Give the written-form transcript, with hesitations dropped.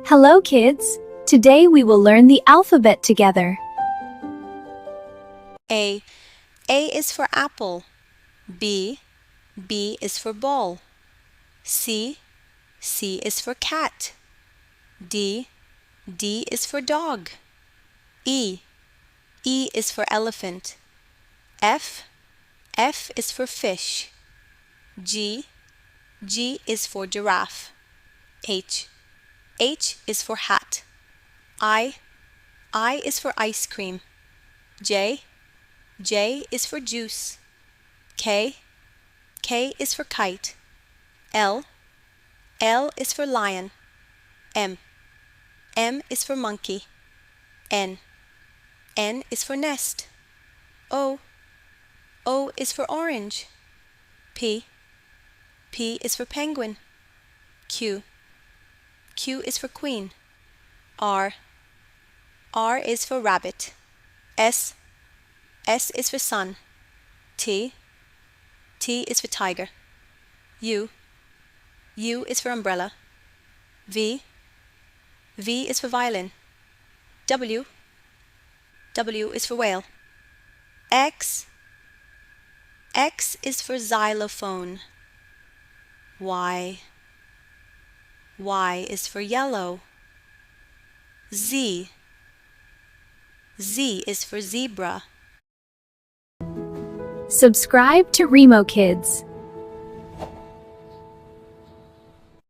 Hello, kids. Today we will learn the alphabet together. A. A is for apple. B. B is for ball. C. C is for cat. D. D is for dog. E. E is for elephant. F. F is for fish. G. G is for giraffe. H. H is for hat. I. I is for ice cream. J. J is for juice. K. K is for kite. L. L is for lion. M. M is for monkey. N. N is for nest. O. O is for orange. P. P is for penguin. Q. Q is for queen. R. R is for rabbit. S. S is for sun. T. T is for tiger. U. U is for umbrella. V. V is for violin. W. W is for whale. X. X is for xylophone. Y. Y is for yellow. Z. Z is for zebra. Subscribe to Remo Kids.